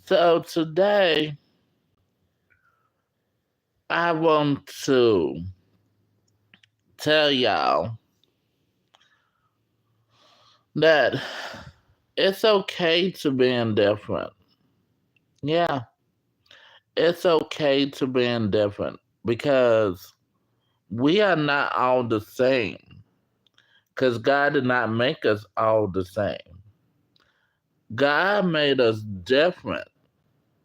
So today I want to tell y'all that it's okay to be indifferent. Yeah, it's okay to be indifferent because we are not all the same. Because God did not make us all the same. God made us different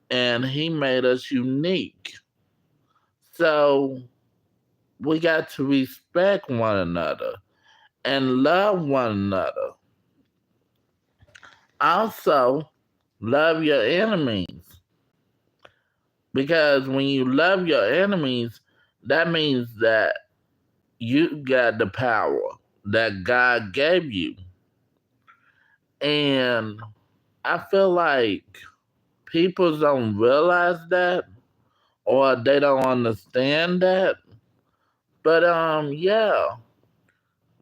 and He made us unique. So we got to respect one another and love one another. Also, love your enemies because when you love your enemies, that means that you got the power that God gave you. And I feel like people don't realize that or they don't understand that. But yeah,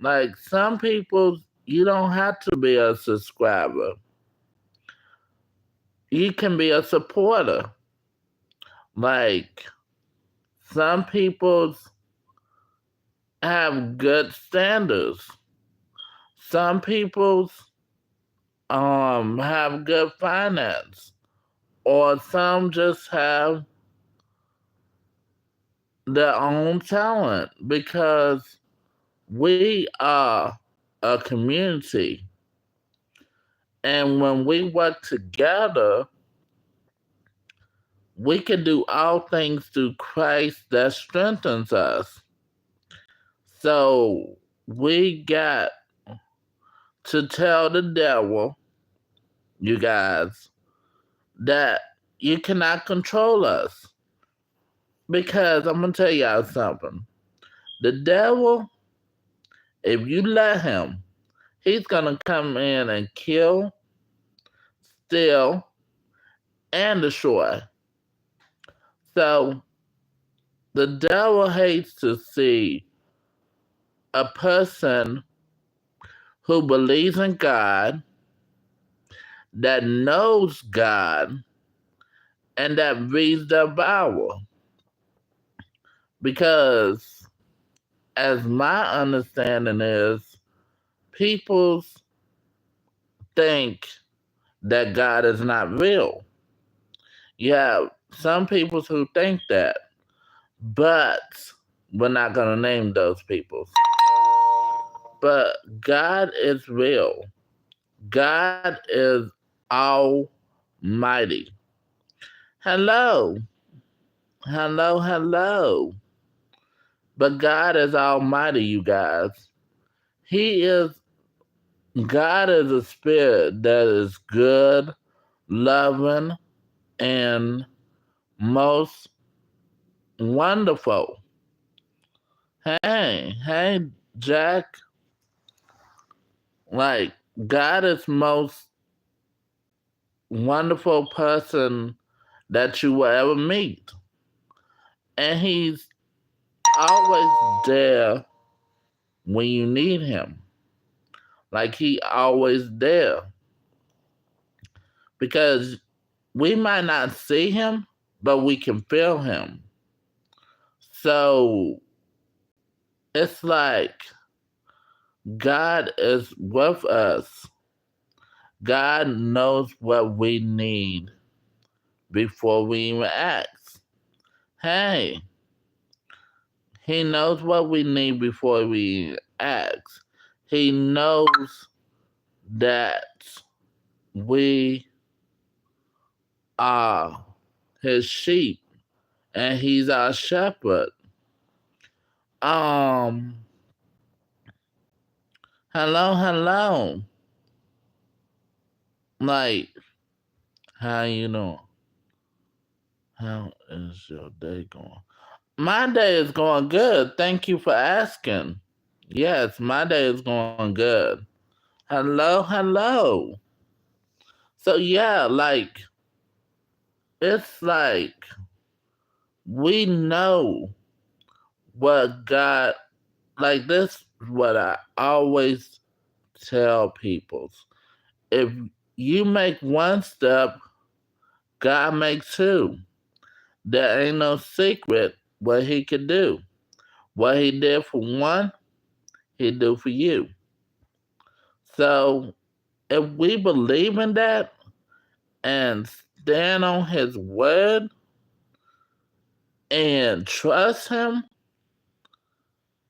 like some people you don't have to be a subscriber. You can be a supporter. Like some people have good standards. Some people have good finance. Or some just have their own talent because we are a community. And when we work together, we can do all things through Christ that strengthens us. So we got to tell the devil, you guys, that you cannot control us. Because I'm going to tell y'all something. The devil, if you let him, he's going to come in and kill, steal, and destroy. So the devil hates to see a person who believes in God, that knows God, and that reads the Bible. Because, as my understanding is, people think that God is not real. You have some people who think that, but we're not going to name those people. But God is real. God is almighty. Hello. Hello, hello. But God is almighty, you guys. He is, God is a spirit that is good, loving, and most wonderful. Hey, Jack. Like, God is most wonderful person that you will ever meet. And He's always there when you need Him. Like, He always there. Because we might not see Him, but we can feel Him. So it's like God is with us. God knows what we need before we even ask. Hey, He knows what we need before we ask. He knows that we are His sheep and He's our shepherd. Um, hello, hello. Like, how you doing? How is your day going? My day is going good. Thank you for asking. Yes, my day is going good. Hello, hello. So yeah, like it's like we know what God like this is what I always tell people. If you make one step, God makes too. There ain't no secret what he could do. What he did for one, he do for you. So if we believe in that and stand on his word and trust him,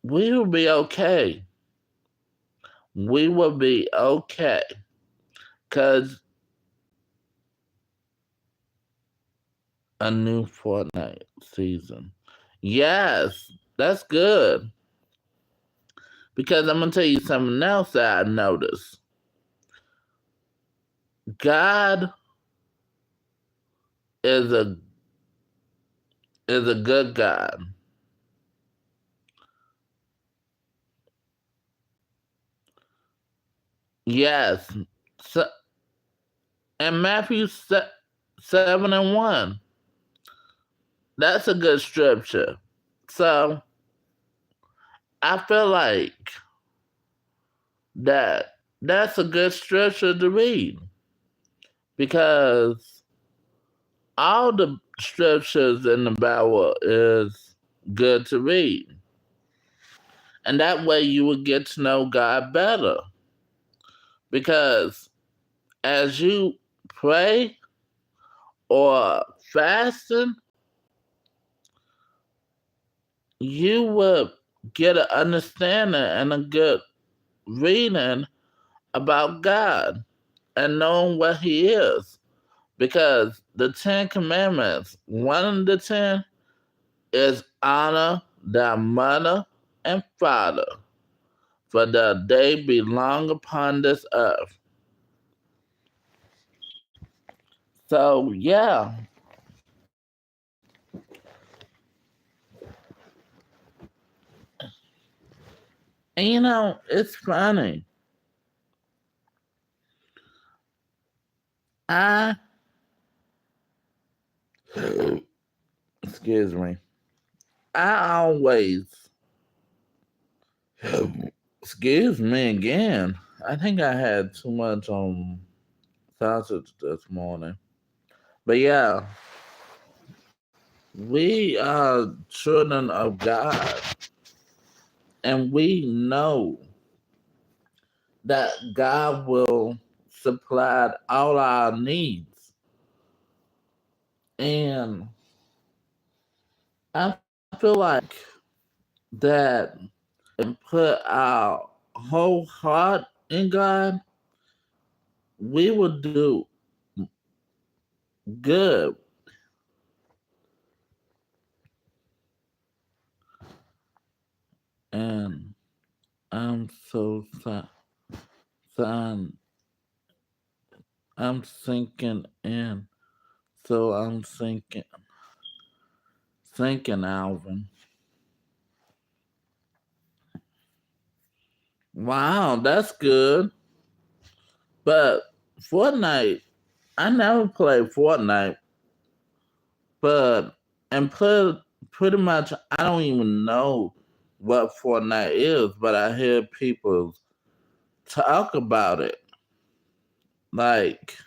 we will be okay. We will be okay. Cause a new Fortnite season. Yes, that's good. Because I'm gonna tell you something else that I noticed. God is a good God. Yes. So, and Matthew 7:1. That's a good scripture. So I feel like that's a good scripture to read because all the scriptures in the Bible is good to read. And that way you will get to know God better. Because as you pray or fasting, you will get an understanding and a good reading about God and knowing what He is. Because the Ten Commandments, one of the 10 is honor thy mother and father, for the day belong upon this earth. So yeah, and it's funny. I excuse me. I always excuse me again. I think I had too much sausage this morning. But yeah, we are children of God, and we know that God will supply all our needs. And I feel like that and put our whole heart in God, we will do good. And I'm so sad. I'm sinking in. So I'm sinking, Alvin. Wow, that's good. But Fortnite, I never played Fortnite, but and pretty much I don't even know what Fortnite is, but I hear people talk about it. Like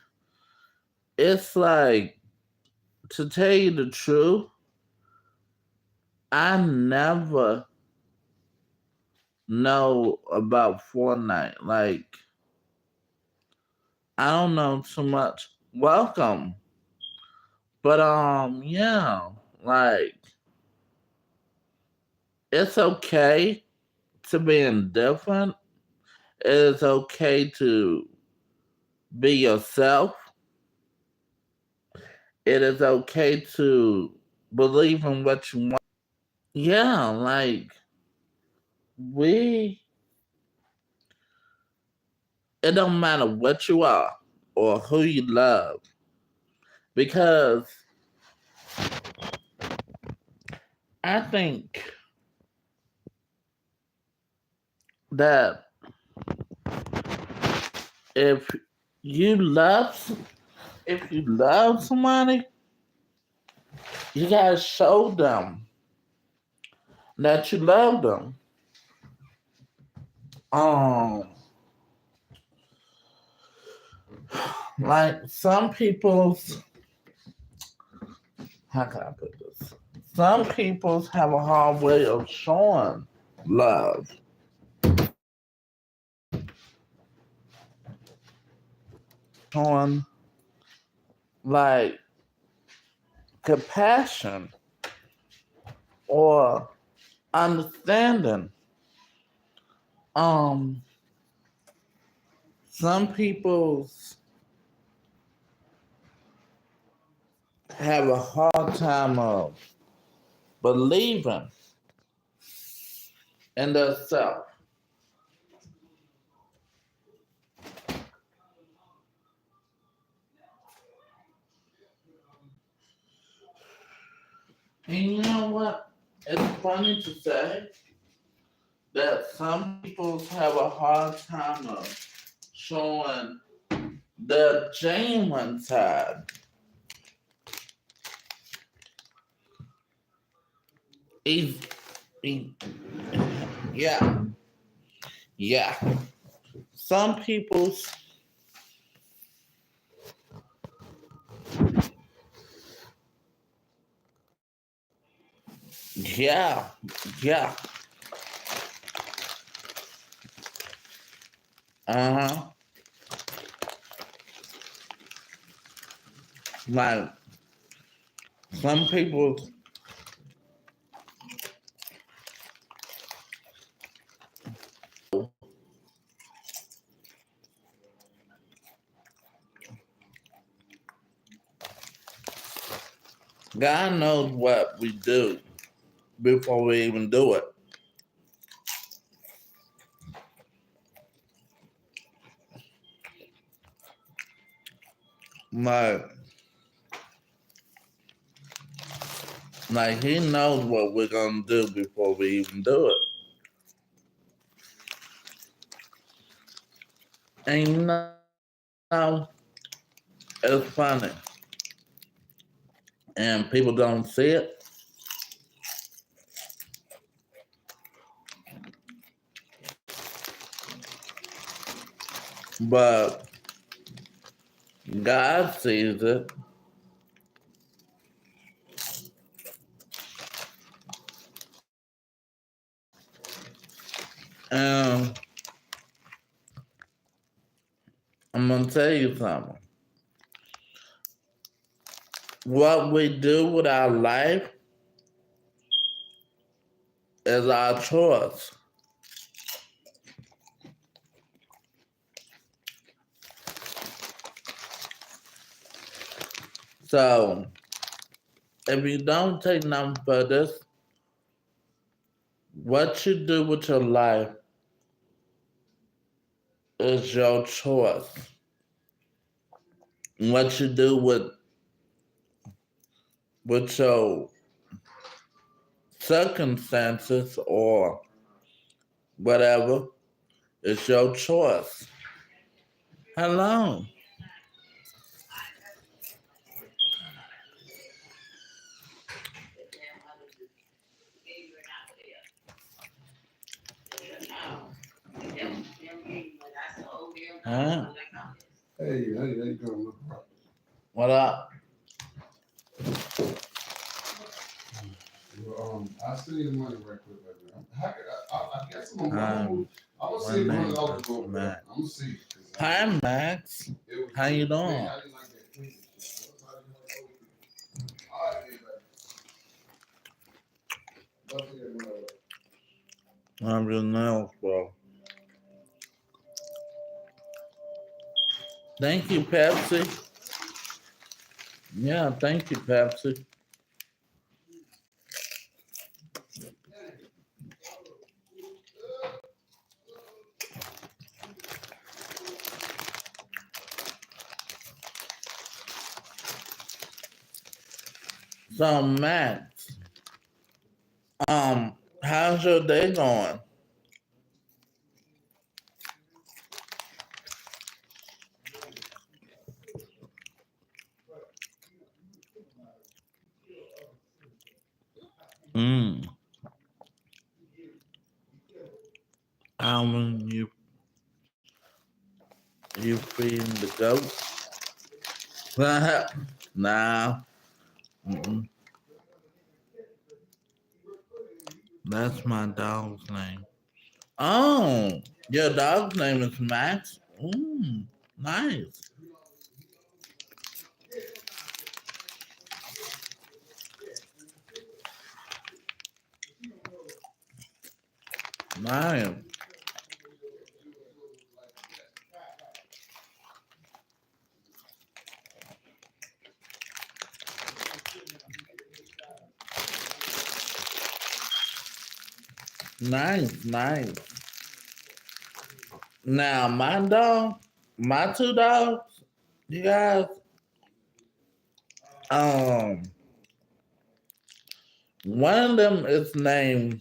it's like to tell you the truth, I never know about Fortnite. Like I don't know too much. Welcome. But yeah, like it's okay to be indifferent. It's okay to be yourself. It is okay to believe in what you want. Yeah, like we it don't matter what you are or who you love because I think that if you love if you love somebody, you gotta show them that you love them. Um, like some people how can I put this? Some people have a hard way of showing love. Showing like compassion or understanding. Um, some people have a hard time of believing in themselves. And you know what? It's funny to say that some people have a hard time of showing the genuine side. He's, he, yeah, yeah. Some people's, yeah, yeah, uh-huh. Like some people, God knows what we do before we even do it. Like, like he knows what we're gonna do before we even do it. And you know, it's funny. And people don't see it. But God sees it. And I'm gonna tell you something. What we do with our life is our choice. So if you don't take nothing for this, what you do with your life is your choice. What you do with your circumstances or whatever is your choice. Hello. Huh? Hey, how you doing? What up? Well, I see your money right quick, baby. I guess I'm Um, gonna my see name $100 is go over Max. there. I'm gonna see. Hi, Max. How you doing? I didn't like that clean shit. All right, baby. I'm your nails, bro. Thank you, Pepsi. Yeah, thank you, Pepsi. So, Max, how's your day going? Mm. When you feeding the goats? Nah. Mm-mm. That's my dog's name. Oh, your dog's name is Max? Nice. Nice. Nice. Now, my two dogs, you guys, um, one of them is named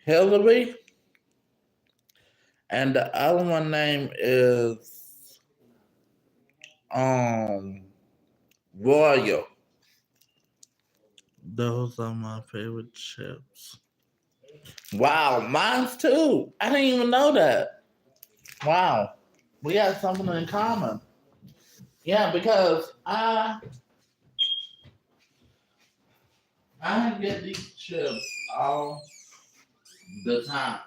Hillary, and the other one name is um Royal. Those are my favorite chips. Wow, mine's too. I didn't even know that. Wow, we have something in common. Yeah, because I get these chips all the time.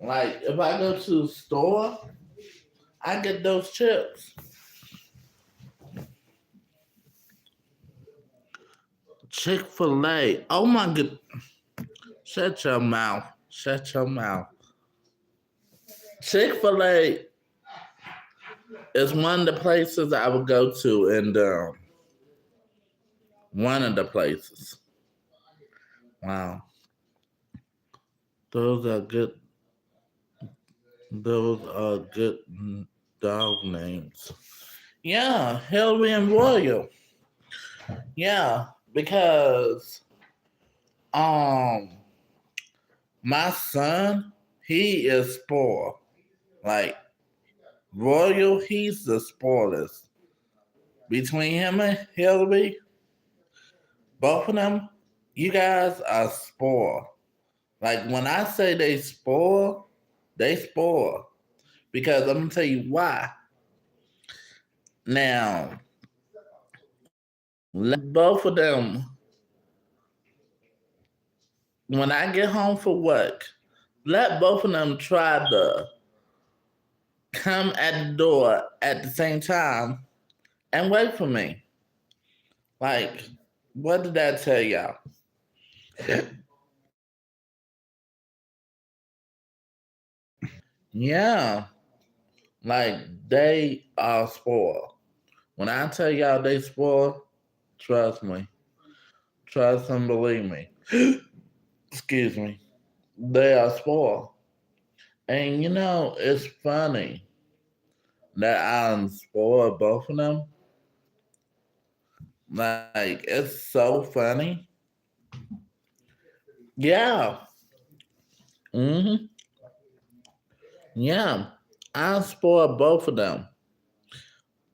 Like if I go to the store, I get those chips. Chick-fil-A. Oh my god. Shut your mouth. Shut your mouth. Chick-fil-A is one of the places I would go to, and one of the places. Wow. Those are good. Those are good dog names. Yeah, Hillary and Royal. Yeah, because um my son, he is spoiled. Like Royal, he's the spoilest. Between him and Hillary, both of them, you guys are spoiled. Like when I say they spoil. Because I'm gonna tell you why. Now, let both of them, when I get home for work, let both of them try to come at the door at the same time and wait for me. Like, what did that tell y'all? Yeah, like they are spoiled. When I tell y'all they spoiled, trust me. Trust and believe me. Excuse me. They are spoiled. And you know, it's funny that I'm spoiled both of them. Like, it's so funny. Yeah. hmm Yeah. I spoiled both of them.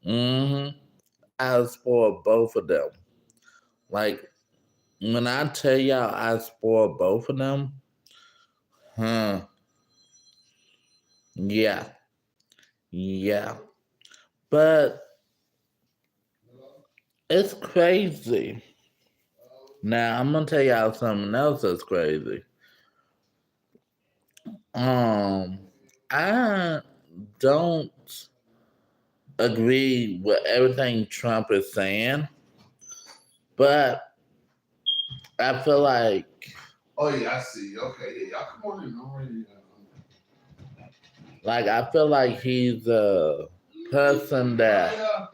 hmm I spoiled both of them. Like, when I tell y'all I spoiled both of them, huh? Yeah. Yeah. But it's crazy. Now, I'm going to tell y'all something else that's crazy. Um, I don't agree with everything Trump is saying, but I feel Oh yeah, I see. Okay, yeah, y'all come on in. I'm ready. I feel like he's a person that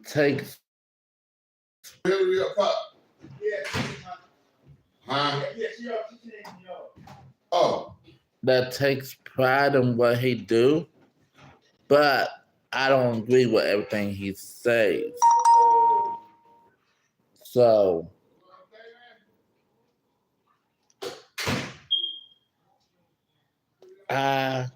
takes Hurry up, pop. Huh? Oh, that takes pride in what he do, but I don't agree with everything he says. So I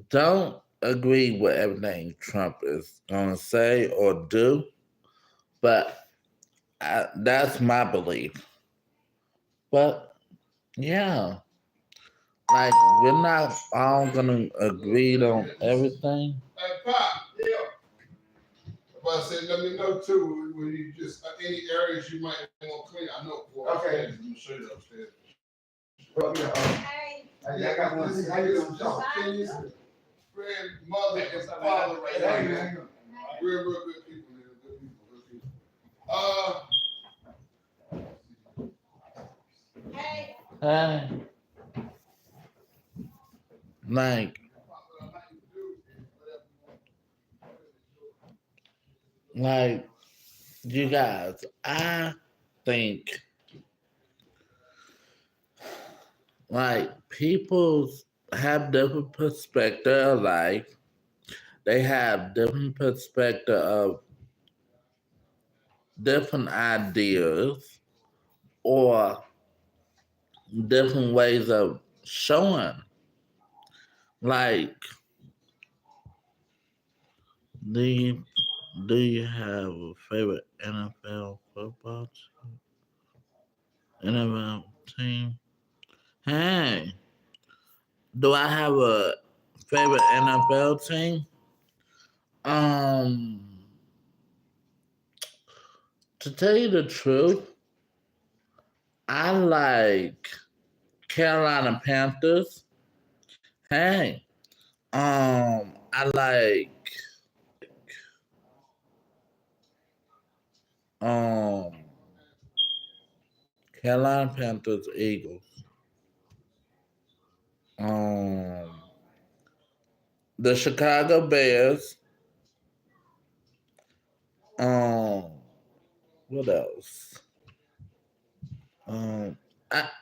don't agree with everything Trump is gonna say or do, but that's my belief. But yeah, like we're not all gonna agree on everything. Hey, Pop, yeah. But I said, let me know too when you just any areas you might want to clean. I know for okay. I'm gonna show you upstairs. Well, yeah, hey, I got one. How you doing? Grandmother and father right here. Real good people, man. Good people. Hey, like, like you guys, I think like people have different perspective of life. They have different perspective of different ideas or different ways of showing. Like, do you, do you have a favorite NFL football NFL team? Hey, do I have a favorite NFL team? Um, to tell you the truth, I like Carolina Panthers. Hey, I like um Carolina Panthers, Eagles, um the Chicago Bears, um what else? Um,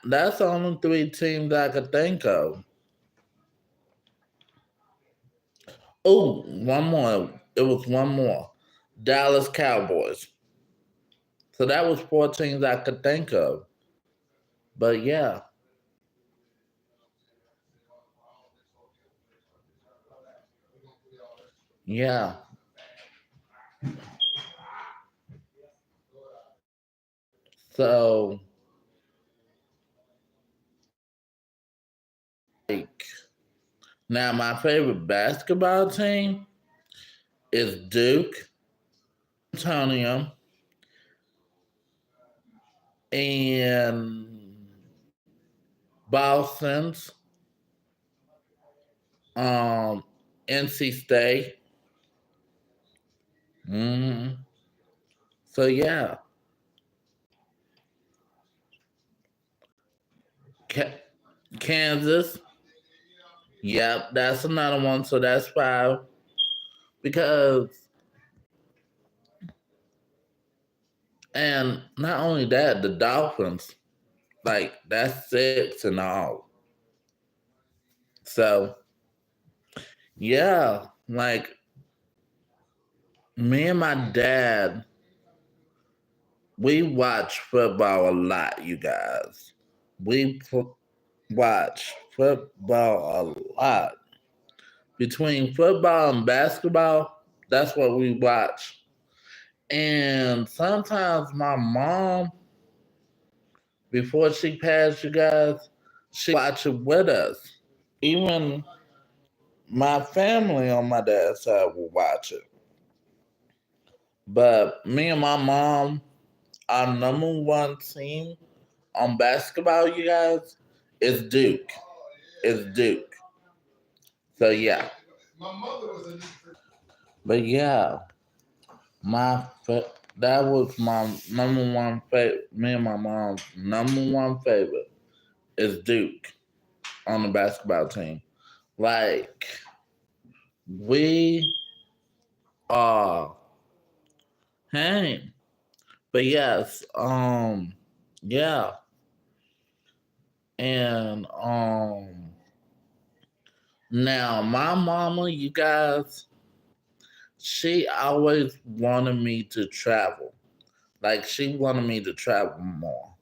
that's the only three teams I could think of. Oh, one more. It was one more. Dallas Cowboys. So that was four teams I could think of. But yeah, yeah. So like now my favorite basketball team is Duke, Antonio, and Boston's um NC State. hmm So yeah, Ka- Kansas. Yep, that's another one. So that's five. Because and not only that, the Dolphins, like that's six and all. So yeah, like me and my dad, we watch football a lot, you guys. Watch football a lot. Between football and basketball, that's what we watch. And sometimes my mom, before she passed, you guys, she watch it with us. Even my family on my dad's side will watch it. But me and my mom, our number one team on basketball, you guys, is Duke. Is Duke. So yeah. My mother was a But yeah, that was my number one favorite. Me and my mom's number one favorite is Duke on the basketball team. Like we are, hey, but yes, yeah, and now my mama, you guys, she always wanted me to travel. Like she wanted me to travel more.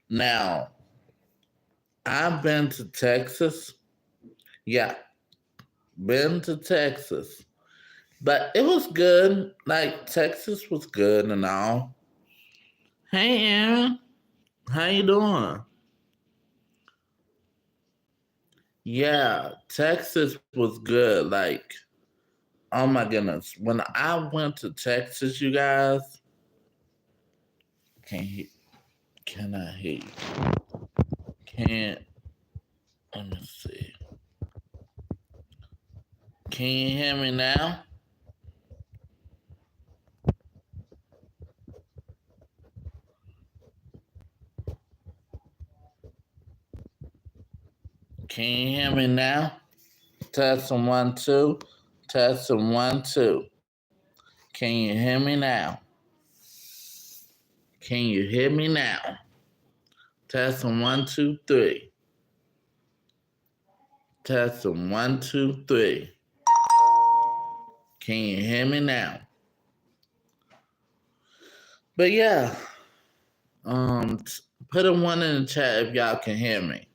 Now I've been to Texas. Yeah, been to Texas. But it was good. Like Texas was good and all. Hey Aaron, how you doing? Yeah, Texas was good. Like, oh my goodness. When I went to Texas, you guys, can he can I hear you? Can't let me see. Can you hear me now? Can you hear me now? Testing 1 2. Testing 1 2. Can you hear me now? Can you hear me now? Testing 1 2 3. Testing 1 2 3. Can you hear me now? But yeah, put a 1 in the chat if y'all can hear me,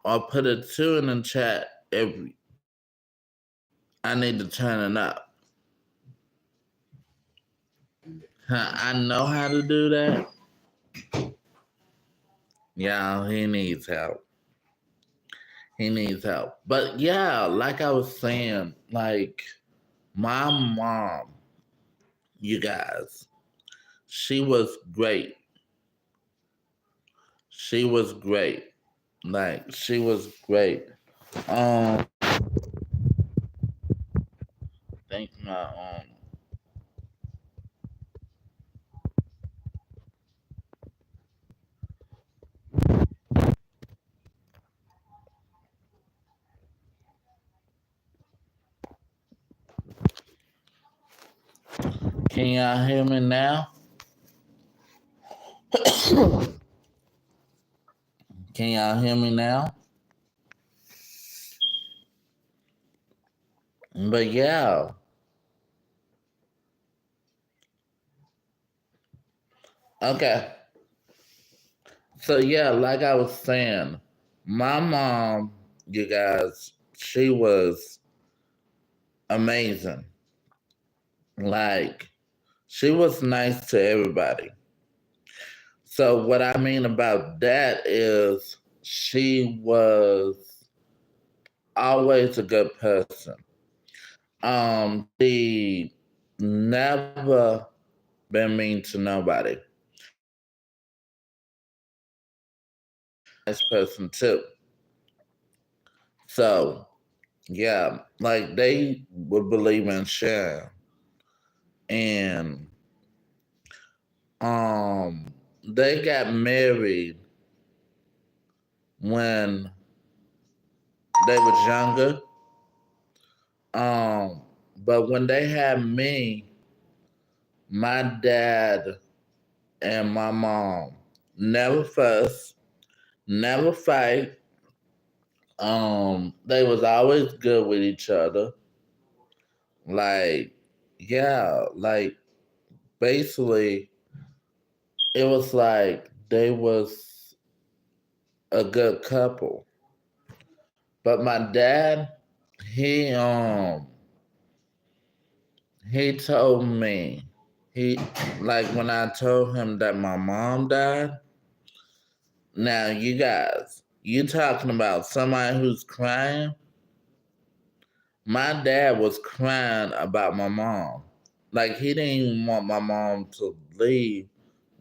or put a 2 in the chat if I need to turn it up. I know how to do that. Yeah, he needs help. He needs help. But yeah, like I was saying, like my mom, you guys, she was great. She was great. Like she was great. I think my can y'all hear me now? Can y'all hear me now? But yeah. Okay. So yeah, like I was saying, my mom, you guys, she was amazing. Like she was nice to everybody. So what I mean about that is she was always a good person. She never been mean to nobody. Nice person too. So yeah, like they would believe in sharing. And they got married when they was younger. But when they had me, my dad and my mom never fuss, never fight. They was always good with each other. Like, yeah, like basically it was like they was a good couple. But my dad, he he told me he like when I told him that my mom died. Now you guys, you talking about somebody who's crying? My dad was crying about my mom. Like he didn't even want my mom to leave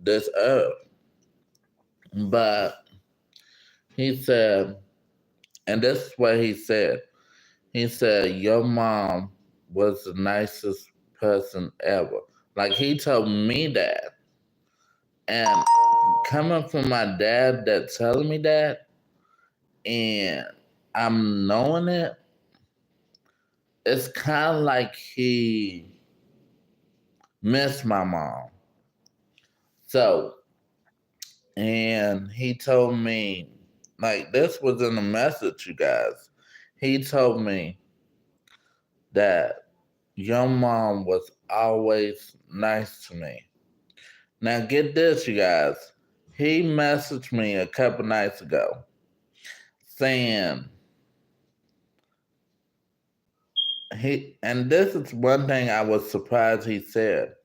this earth. But he said, and this is what he said. He said, your mom was the nicest person ever. Like he told me that. And coming from my dad that telling me that, and I'm knowing it, it's kind of like he missed my mom. So, and he told me, like, this was in the message, you guys. He told me that your mom was always nice to me. Now, get this, you guys. He messaged me a couple nights ago saying, and this is one thing I was surprised he said.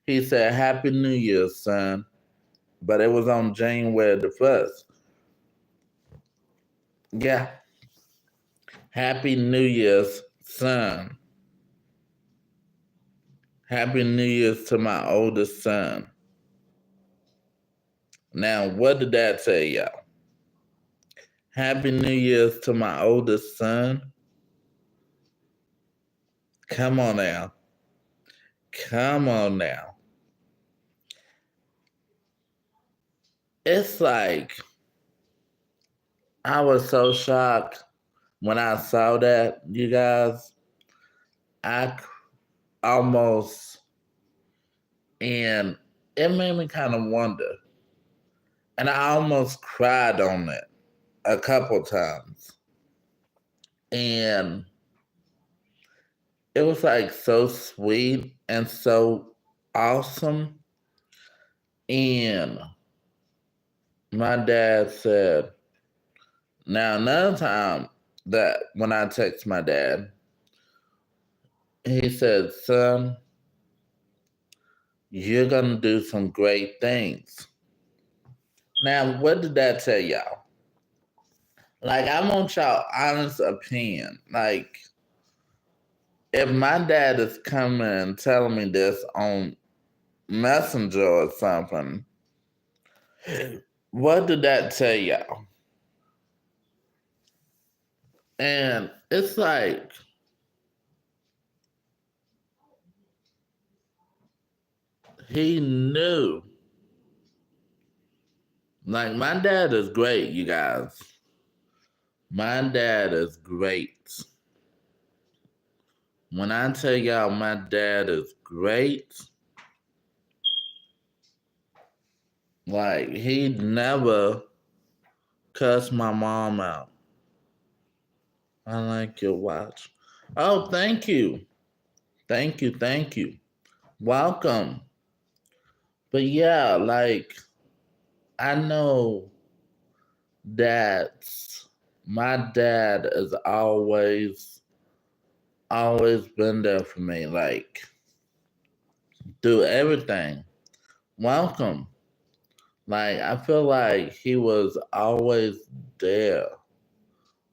He said, Happy New Year, son. But it was on January the 1st. Yeah. Happy New Year's, son. Happy New Year's to my oldest son. Now, what did that say, y'all? Happy New Year's to my oldest son. Come on now. Come on now. It's like, I was so shocked when I saw that, you guys. I almost, and it made me kind of wonder. And I almost cried on it a couple times. And it was like so sweet and so awesome. And my dad said, now another time that when I text my dad, he said, son, you're gonna do some great things. Now, what did that tell y'all? Like, I want y'all honest opinion. Like, if my dad is coming and telling me this on Messenger or something, what did that tell y'all? And it's like, he knew. Like, my dad is great, you guys. My dad is great. When I tell y'all my dad is great, like, he never cussed my mom out. I like your watch. Oh, thank you. Thank you. Thank you. Welcome. But yeah, like, I know that my dad has always been there for me, like, through everything. Welcome. Like, I feel like he was always there.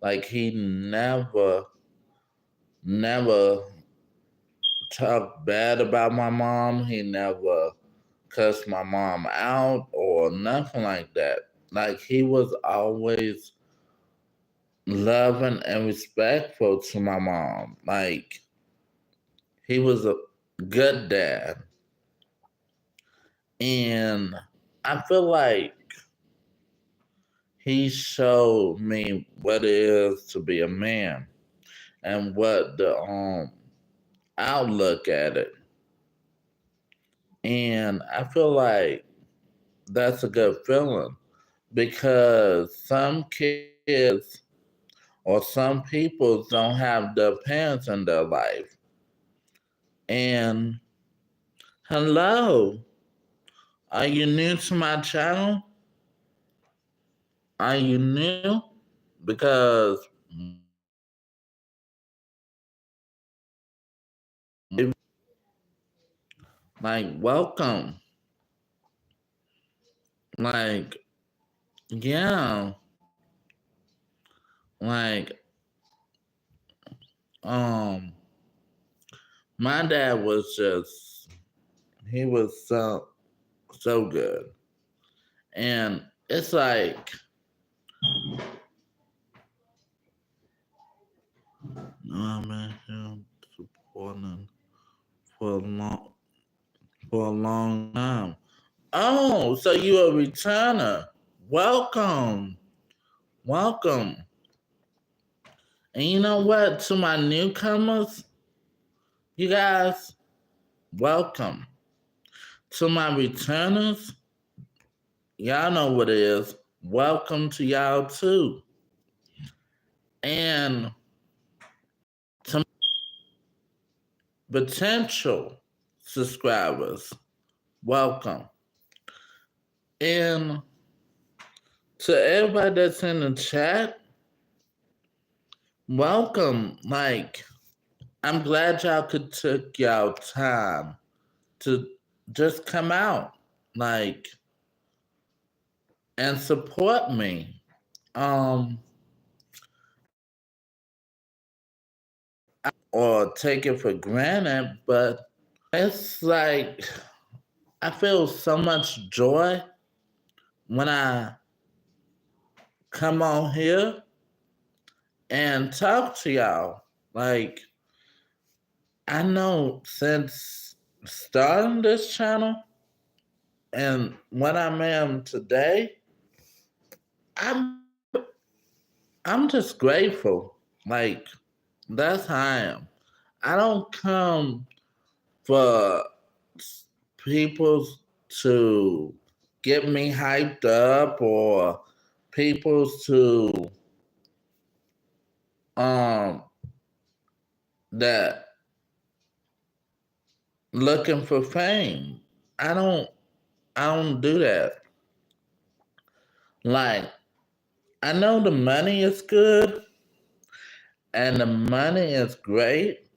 Like, he never talked bad about my mom. He never cussed my mom out or nothing like that. Like, he was always loving and respectful to my mom. Like, he was a good dad. And I feel like he showed me what it is to be a man and what the outlook at it. And I feel like that's a good feeling because some kids or some people don't have their parents in their life. And hello, are you new to my channel? Are you new? Because like, welcome. Like, yeah. Like, my dad was just, he was so good. And it's like, I've been here supporting for a long time. Oh, so you a returner. Welcome. Welcome. And you know what? To my newcomers, you guys, welcome. To my returners, y'all know what it is. Welcome to y'all too. And to potential subscribers, welcome. And to everybody that's in the chat, welcome. Like, I'm glad y'all could take y'all time to just come out, like, and support me. or take it for granted, but it's like I feel so much joy when I come on here and talk to y'all. Like, I know since starting this channel and what I am today, I'm I'm just grateful. Like, that's how I am. I don't come for people to get me hyped up or people to um that looking for fame. I don't I don't do that. Like, I know the money is good and the money is great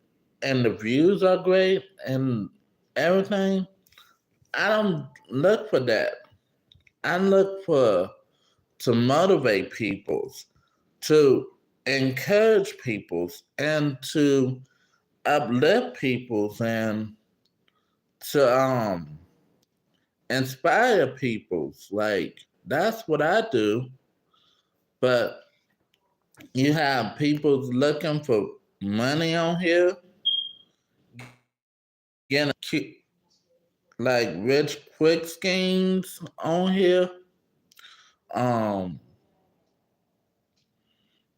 and the views are great and everything. I don't look for that. I look for to motivate peoples, to encourage peoples, and to uplift peoples and to inspire peoples. Like, that's what I do. But you have people looking for money on here, getting like rich quick schemes on here. Um,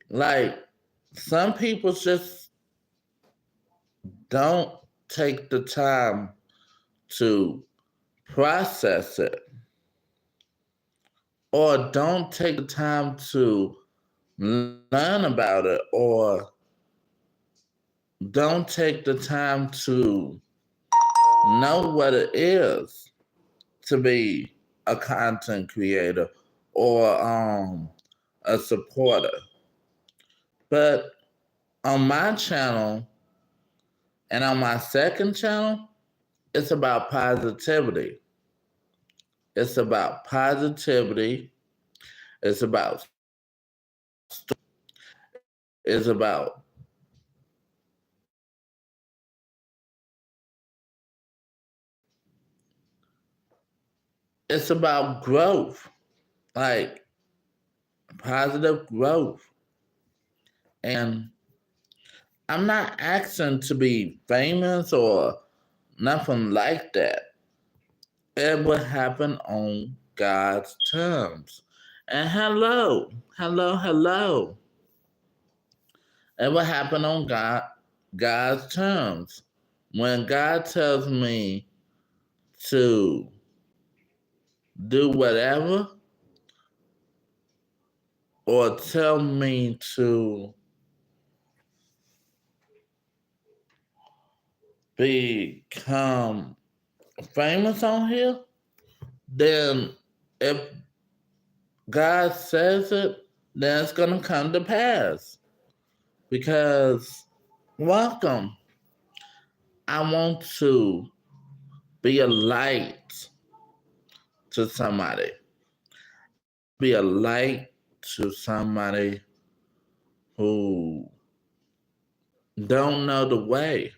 like some people just don't take the time to process it, or don't take the time to learn about it, or don't take the time to know what it is to be a content creator or a supporter. But on my channel and on my second channel, it's about positivity. It's about positivity. It's about it's about it's about growth, like positive growth. And I'm not asking to be famous or nothing like that. It will happen on God's terms. And hello. It will happen on God's terms. When God tells me to do whatever or tell me to become famous on here, then if God says it, then it's going to come to pass. Because, welcome, I want to be a light to somebody. Be a light to somebody who don't know the way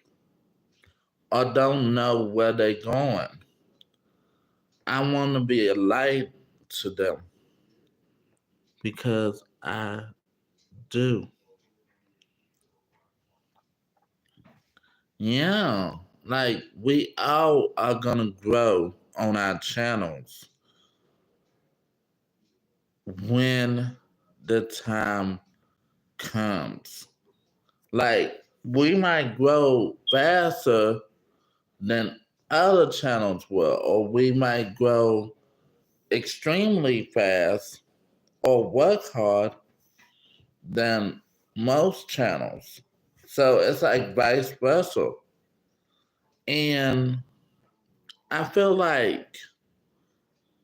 or don't know where they're going. I want to be a light to them because I do. Yeah, like we all are gonna grow on our channels when the time comes. Like, we might grow faster than other channels will, or we might grow extremely fast or work hard than most channels. So it's like vice versa. And I feel like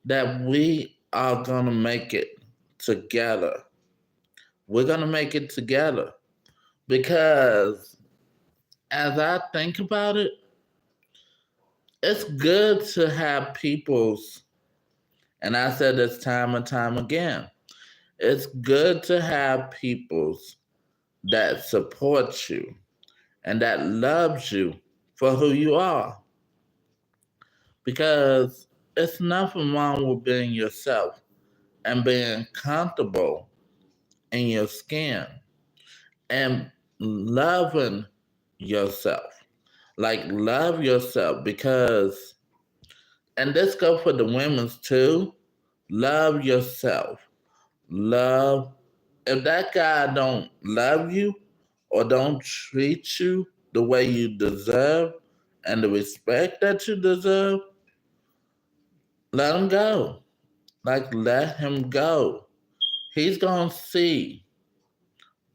that we are gonna make it together. We're gonna make it together because as I think about it, it's good to have people's, and I said this time and time again, it's good to have people's that support you and that loves you for who you are. Because it's nothing wrong with being yourself and being comfortable in your skin and loving yourself. Like, love yourself because, and this goes for the women's too, love yourself. Love, if that guy don't love you or don't treat you the way you deserve and the respect that you deserve, let him go. Like, let him go. He's gonna see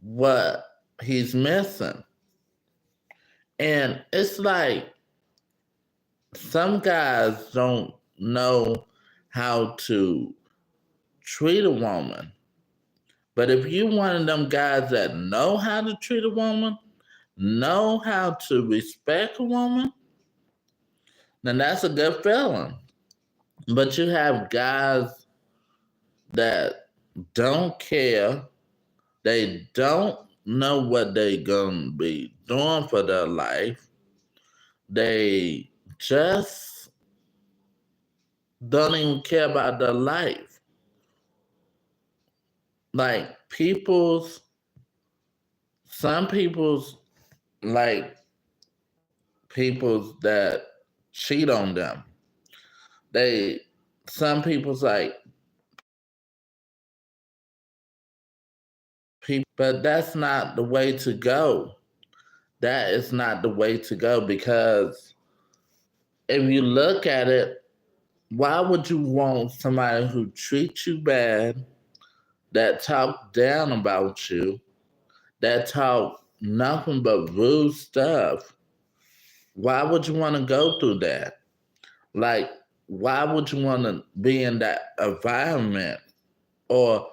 what he's missing. And it's like some guys don't know how to treat a woman. But if you one of them guys that know how to treat a woman, know how to respect a woman, then that's a good feeling. But you have guys that don't care, they don't know what they're gonna be doing for their life. They just don't even care about their life. Like some people's like people's that cheat on them. They some people's like people, but that's not the way to go. That is not the way to go because if you look at it, why would you want somebody who treats you bad, that talk down about you, that talk nothing but rude stuff? Why would you want to go through that? Like, why would you want to be in that environment? Or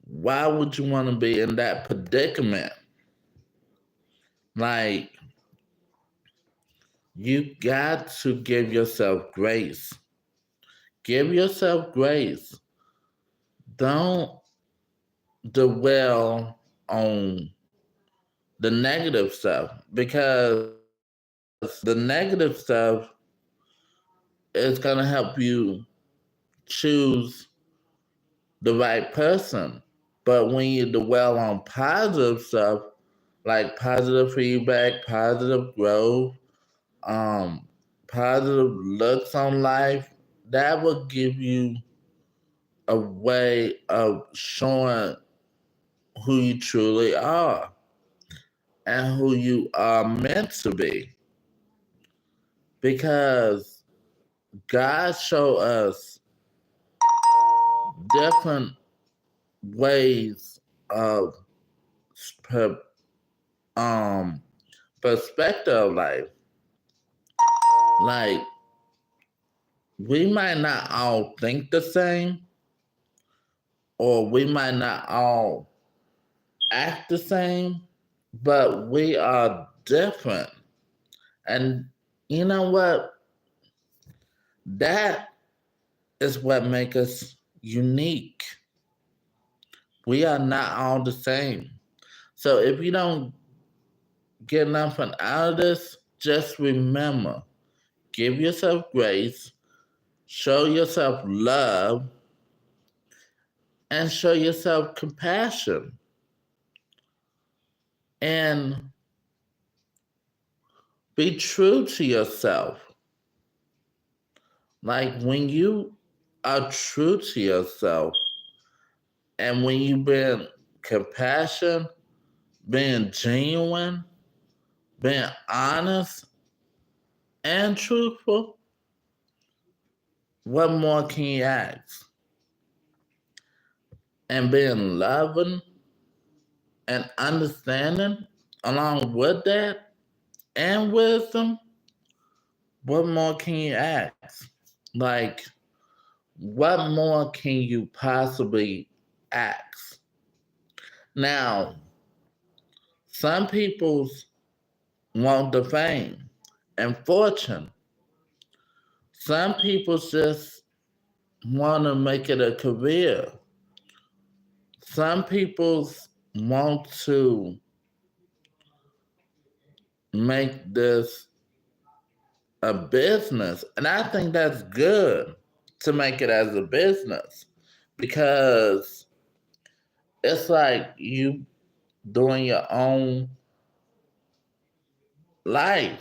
why would you want to be in that predicament? Like, you got to give yourself grace. Give yourself grace. Don't dwell on the negative stuff because the negative stuff is going to help you choose the right person. But when you dwell on positive stuff, like positive feedback, positive growth, positive looks on life, that will give you a way of showing who you truly are and who you are meant to be. Because God showed us different ways of um, perspective of life. Like, we might not all think the same, or we might not all act the same, but we are different. And you know what? That is what makes us unique. We are not all the same. So if you don't get nothing out of this, just remember, give yourself grace, show yourself love, and show yourself compassion. And be true to yourself. Like, when you are true to yourself and when you been compassion, being genuine, being honest and truthful, what more can you ask? And being loving and understanding along with that and wisdom, what more can you ask? Like, what more can you possibly ask? Now, some people want the fame and fortune. Some people just want to make it a career. Some people want to make this a business. And I think that's good to make it as a business because it's like you doing your own life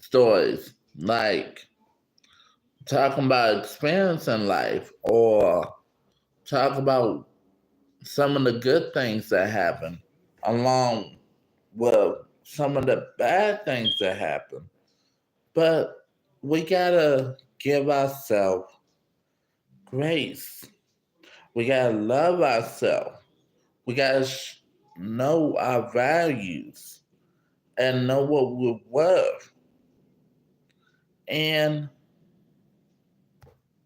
stories, like talking about experience in life or talk about some of the good things that happen along with some of the bad things that happen. But we gotta give ourselves grace. We gotta love ourselves. We gotta know our values and know what we're worth. And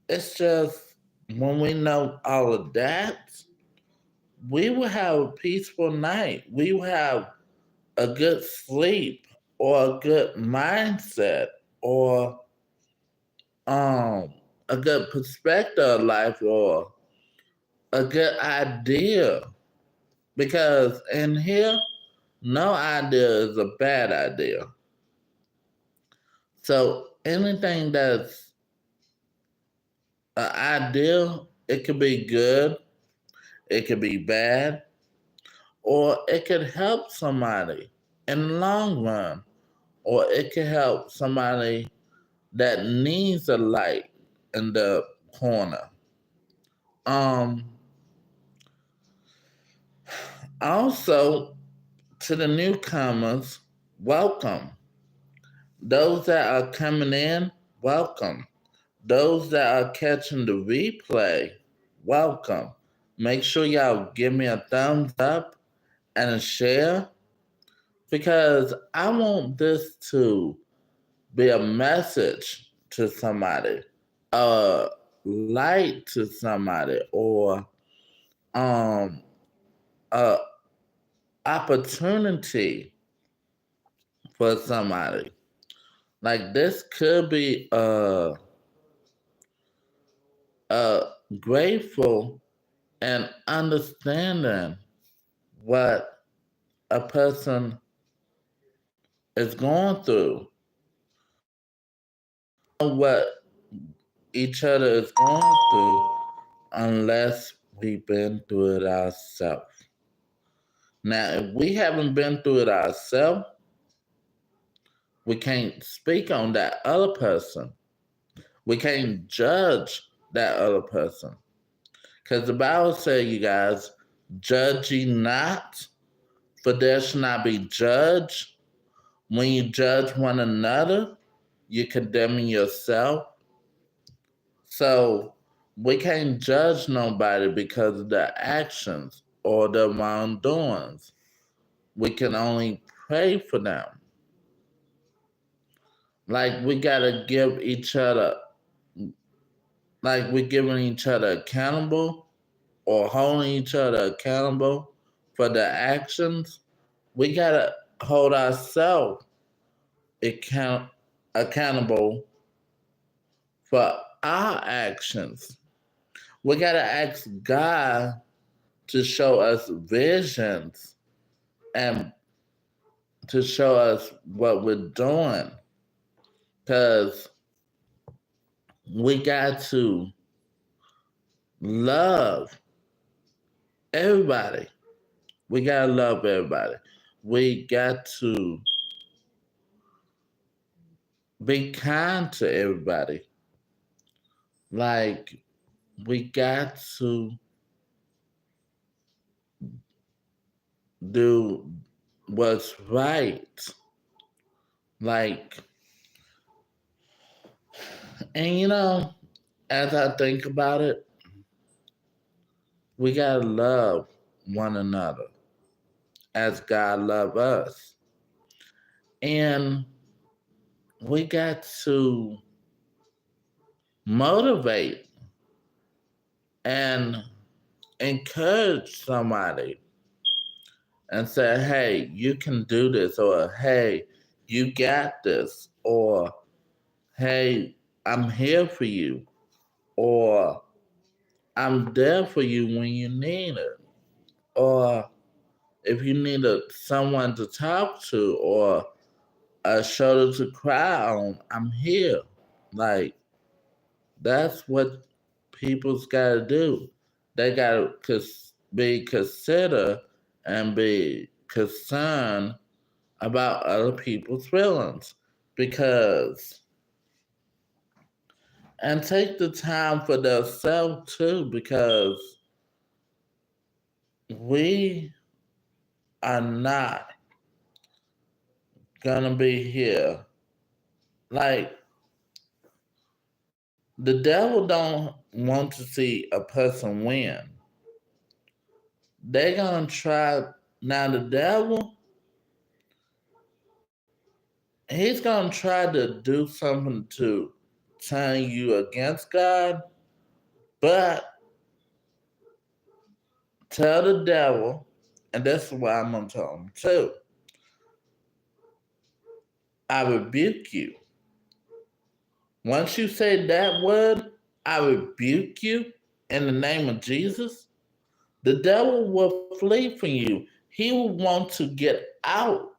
it's just when we know all of that, we will have a peaceful night. We will have a good sleep or a good mindset or um a good perspective of life or a good idea. Because in here, no idea is a bad idea. So anything that's an idea, it could be good, it could be bad, or it could help somebody in the long run, or it could help somebody that needs a light in the corner. Um, Also, to the newcomers, welcome. Those that are coming in, welcome. Those that are catching the replay, welcome. Make sure y'all give me a thumbs up and a share because I want this to be a message to somebody, a light to somebody, or um a opportunity for somebody. Like this could be a grateful and understanding what a person is going through, what each other is going through, unless we've been through it ourselves. Now, if we haven't been through it ourselves, we can't speak on that other person. We can't judge that other person. Because the Bible says, you guys, judge ye not, for there shall not be judged. When you judge one another, you're condemning yourself. So we can't judge nobody because of their actions or their wrongdoings. We can only pray for them. Like we gotta give each other, like we're giving each other accountable or holding each other accountable for their actions. We gotta hold ourselves accountable for our actions. We gotta ask God to show us visions and to show us what we're doing. Because we got to love everybody. We gotta love everybody. We got to be kind to everybody. Like, we got to do what's right. Like, and as I think about it, we gotta love one another as God loved us. And we got to motivate and encourage somebody and say, hey, you can do this, or hey, you got this, or hey, I'm here for you, or I'm there for you when you need it, or if you need someone to talk to or a shoulder to cry on, I'm here. Like, that's what people's got to do. They got to be consider and be concerned about other people's feelings because and take the time for themselves too because we are not gonna be here. Like the devil don't want to see a person win. They gonna try now the devil, he's gonna try to do something to turn you against God, but tell the devil, and that's what I'm gonna tell him too. I rebuke you. Once you say that word, I rebuke you in the name of Jesus, the devil will flee from you. He will want to get out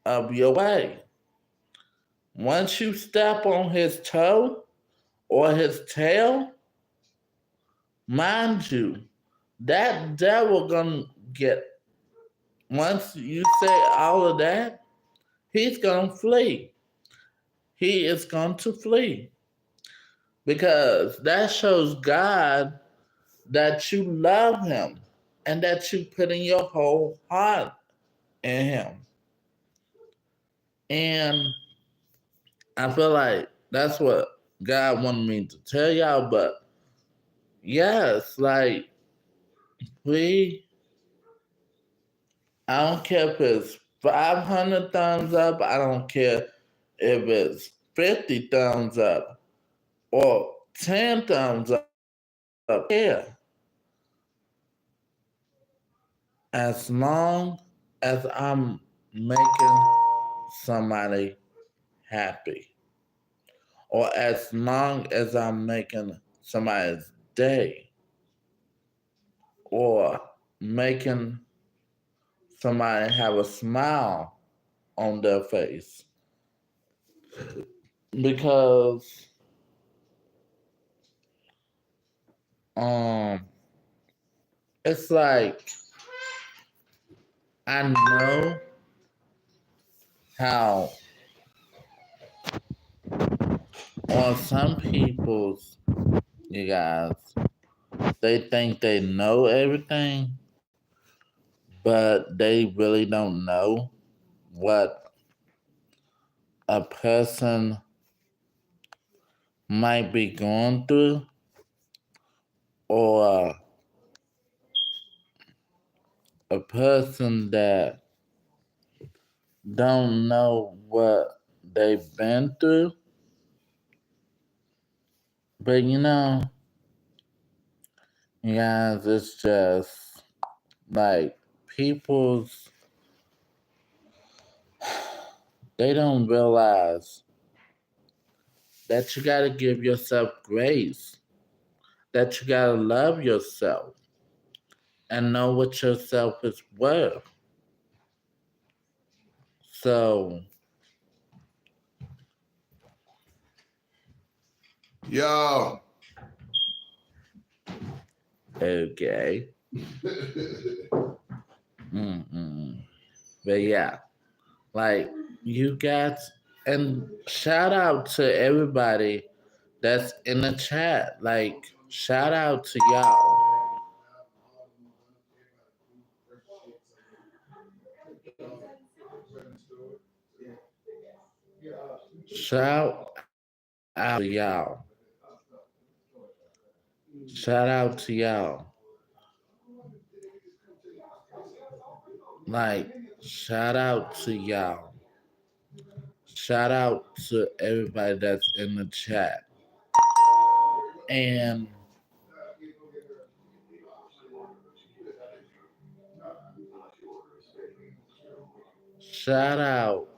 of your way. Once you step on his toe or his tail, mind you, that devil gonna get, once you say all of that, he's gonna flee. He is going to flee because that shows God that you love him and that you put in your whole heart in him. And I feel like that's what God wanted me to tell y'all. But yes, like we, I don't care if it's 500 thumbs up. I don't care if it's 50 thumbs up or 10 thumbs up. Yeah, as long as I'm making somebody happy, or as long as I'm making somebody's day, or making somebody have a smile on their face. Because um it's like I know how on some people's, you guys, they think they know everything, but they really don't know what a person might be going through, or a person that don't know what they've been through. But you guys, it's just like people's, they don't realize that you gotta give yourself grace, that you gotta love yourself and know what yourself is worth. So, Yo. okay. Mm-mm. But yeah, like you guys, and shout out to everybody that's in the chat. Like, shout out to y'all. Shout out to y'all. Shout out to y'all. Like, shout out to y'all. Shout out to everybody that's in the chat. And shout out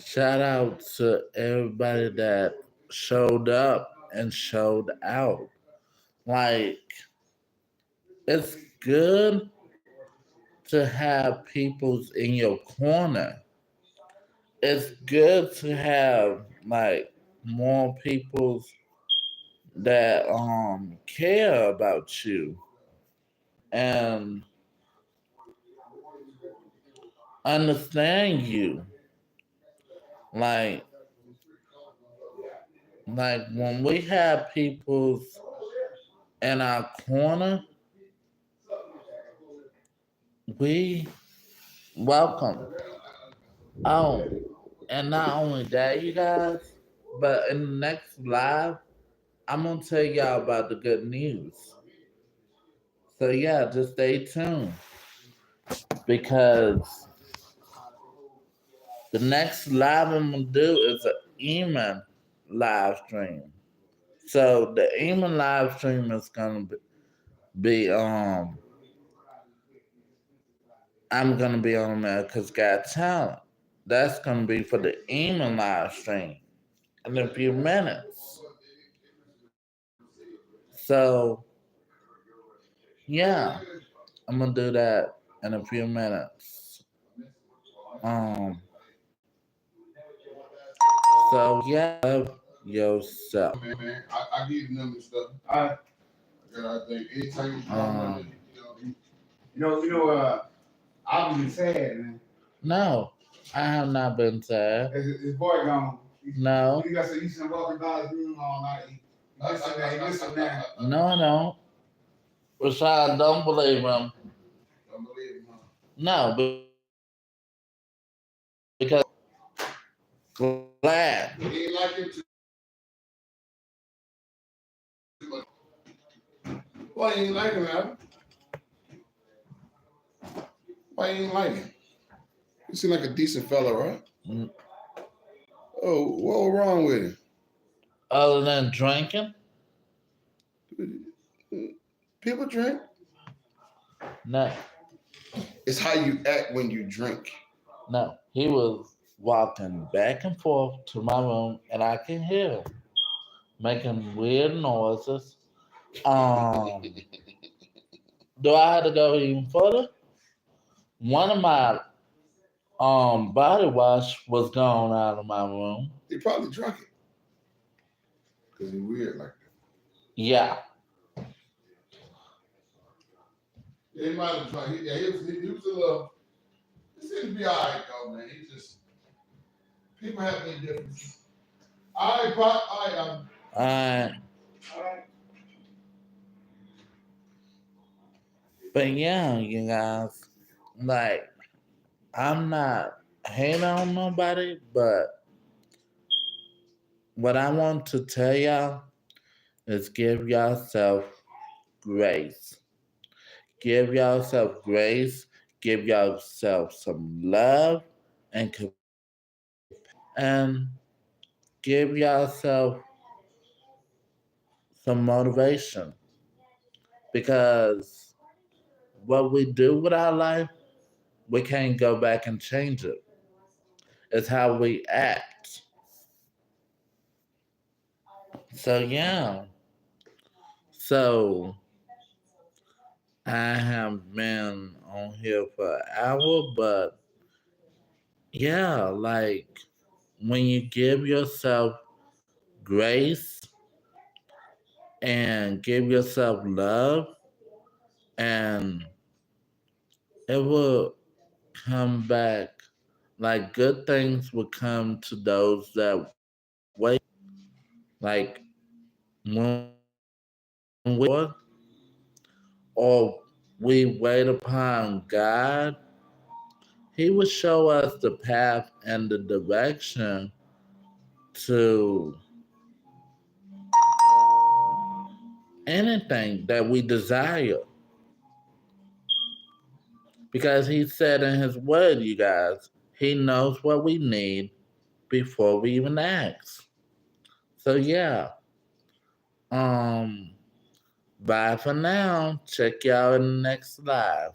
Shout out to everybody that showed up and showed out. Like, it's good to have peoples in your corner. It's good to have like more peoples that care about you and understand you. Like like when we have peoples in our corner, we welcome. Oh, and not only that, you guys, but in the next live, I'm gonna tell y'all about the good news. So yeah, just stay tuned because the next live I'm gonna do is an Eamon live stream. So the Eamon live stream is gonna be I'm gonna be on America's Got Talent. That's gonna be for the Eamon live stream in a few minutes. So yeah, I'm gonna do that in a few minutes. Um, so yeah, love yourself. Man, I give you number stuff. I think anytime you come, I've been sad, man. No, I have not been sad. His boy gone. No. You got some Eastern walking by his room all night. Listen now. No, I don't. Rashad, don't believe him. Don't believe him, huh? No, because glad. He ain't like it too much. Why you ain't like him, Adam? Why you ain't like him? You seem like a decent fella, right? Mm. Oh, what wrong with him? Other than drinking? People drink. No. It's how you act when you drink. No. He was walking back and forth to my room and I can hear him making weird noises. Do I have to go even further? One of my body wash was gone out of my room. He probably drunk it. Because he's weird like that. Yeah. Yeah, he might have drunk. He was a little. He seemed to be all right, though, man. He just. People have their differences. All right, Pop. All right. All right. But yeah, you guys, like, I'm not hating on nobody, but what I want to tell y'all is give yourself grace. Give yourself grace. Give yourself some love and give yourself some motivation because what we do with our life, we can't go back and change it. It's how we act. So yeah. So I have been on here for an hour, but yeah, like when you give yourself grace and give yourself love, and it will come back. Like good things will come to those that wait. Like when we or we wait upon God, He will show us the path and the direction to anything that we desire. Because He said in His word, you guys, He knows what we need before we even ask. So yeah. Um Bye for now. Check y'all in the next live.